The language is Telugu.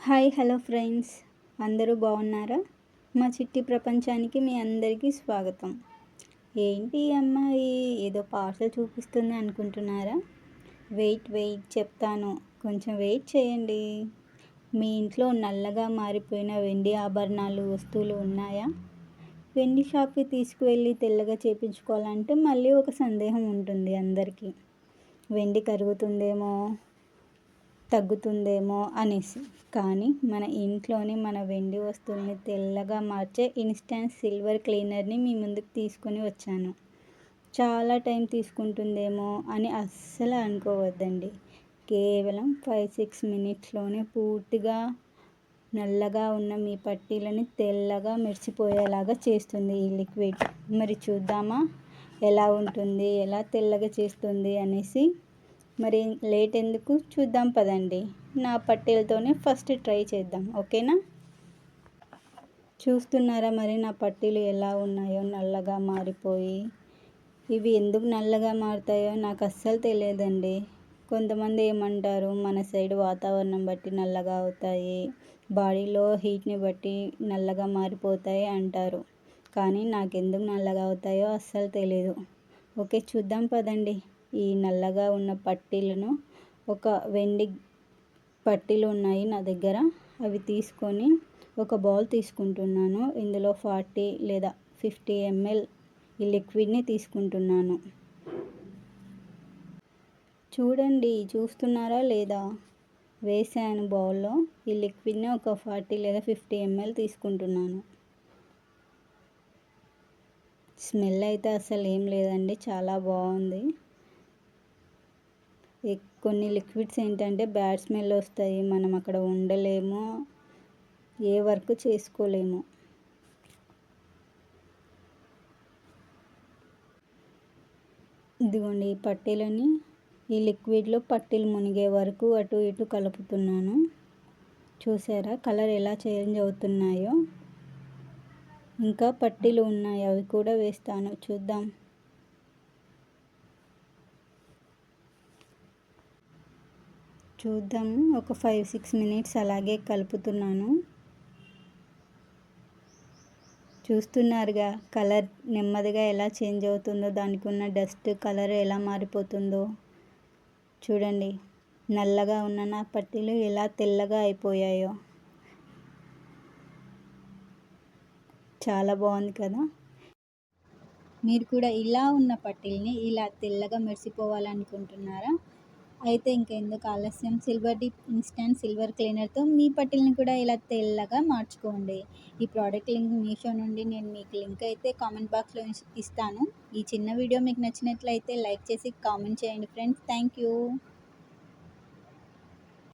హాయ్ హలో ఫ్రెండ్స్, అందరూ బాగున్నారా? మా చిట్టి ప్రపంచానికి మీ అందరికీ స్వాగతం. ఏంటి ఈ అమ్మాయి ఏదో పార్సల్ చూపిస్తుంది అనుకుంటున్నారా? వెయిట్ చెప్తాను, కొంచెం వెయిట్ చేయండి. మీ ఇంట్లో నల్లగా మారిపోయిన వెండి ఆభరణాలు వస్తువులు ఉన్నాయా? వెండి షాప్కి తీసుకువెళ్ళి తెల్లగా చేపించుకోవాలంటే మళ్ళీ ఒక సందేహం ఉంటుంది అందరికీ. వెండి కరుగుతుందేమో, తగ్గుతుందేమో అనేసి. కానీ మన ఇంట్లోని మన వెండి వస్తువుల్ని తెల్లగా మార్చే ఇన్స్టెంట్ సిల్వర్ క్లీనర్ని మీ ముందుకు తీసుకొని వచ్చాను. చాలా టైం తీసుకుంటుందేమో అని అస్సలు అనుకోవద్దండి. కేవలం 5-6 మినిట్స్లోనే పూర్తిగా నల్లగా ఉన్న మీ పట్టీలని తెల్లగా మెరిసిపోయేలాగా చేస్తుంది ఈ లిక్విడ్. మరి చూద్దామా ఎలా ఉంటుంది, ఎలా తెల్లగా చేస్తుంది అనేసి. మరి లేట్ ఎందుకు, చూద్దాం పదండి. నా పట్టీలతోనే ఫస్ట్ ట్రై చేద్దాం, ఓకేనా? చూస్తున్నారా మరి నా పట్టీలు ఎలా ఉన్నాయో, నల్లగా మారిపోయి. ఇవి ఎందుకు నల్లగా మారుతాయో నాకు అస్సలు తెలియదండి. కొంతమంది ఏమంటారు, మన సైడ్ వాతావరణం బట్టి నల్లగా అవుతాయి, బాడీలో హీట్ని బట్టి నల్లగా మారిపోతాయి అంటారు. కానీ నాకెందుకు నల్లగా అవుతాయో అస్సలు తెలియదు. ఓకే, చూద్దాం పదండి. ఈ నల్లగా ఉన్న పట్టీలను, ఒక వెండి పట్టీలు ఉన్నాయి నా దగ్గర, అవి తీసుకొని ఒక బౌల్ తీసుకుంటున్నాను. ఇందులో 40 లేదా 50 ml ఈ లిక్విడ్ని తీసుకుంటున్నాను. చూడండి, చూస్తున్నారా లేదా? వేసాను బౌల్లో ఈ లిక్విడ్ని. ఒక 40 లేదా 50 ml తీసుకుంటున్నాను. స్మెల్ అయితే అసలు ఏం లేదండి, చాలా బాగుంది. కొన్ని లిక్విడ్స్ ఏంటంటే బ్యాడ్ స్మెల్ వస్తాయి, మనం అక్కడ ఉండలేము, ఏ వర్క్ చేసుకోలేము. ఇదిగోండి, ఈ పట్టీలని ఈ లిక్విడ్లో పట్టీలు మునిగే వరకు అటు ఇటు కలుపుతున్నాను. చూసారా కలర్ ఎలా చేంజ్ అవుతున్నాయో? ఇంకా పట్టీలు ఉన్నాయి, అవి కూడా వేస్తాను, చూద్దాం. ఒక 5-6 మినిట్స్ అలాగే కలుపుతున్నాను. చూస్తున్నారుగా కలర్ నెమ్మదిగా ఎలా చేంజ్ అవుతుందో, దానికి ఉన్న డస్ట్ కలర్ ఎలా మారిపోతుందో. చూడండి, నల్లగా ఉన్న నా పట్టీలు ఎలా తెల్లగా అయిపోయాయో. చాలా బాగుంది కదా? మీరు కూడా ఇలా ఉన్న పట్టీల్ని ఇలా తెల్లగా మెరిసిపోవాలనుకుంటున్నారా? అయితే ఇంకెందుకు ఆలస్యం, సిల్వర్ డిప్ ఇన్స్టెంట్ సిల్వర్ క్లీనర్తో మీ పట్టీలను కూడా ఇలా తెల్లగా మార్చుకోండి. ఈ ప్రోడక్ట్ లింక్ మీషో నుండి నేను మీకు లింక్ అయితే కామెంట్ బాక్స్లో ఇస్తాను. ఈ చిన్న వీడియో మీకు నచ్చినట్లయితే లైక్ చేసి కామెంట్ చేయండి ఫ్రెండ్స్. Thank you.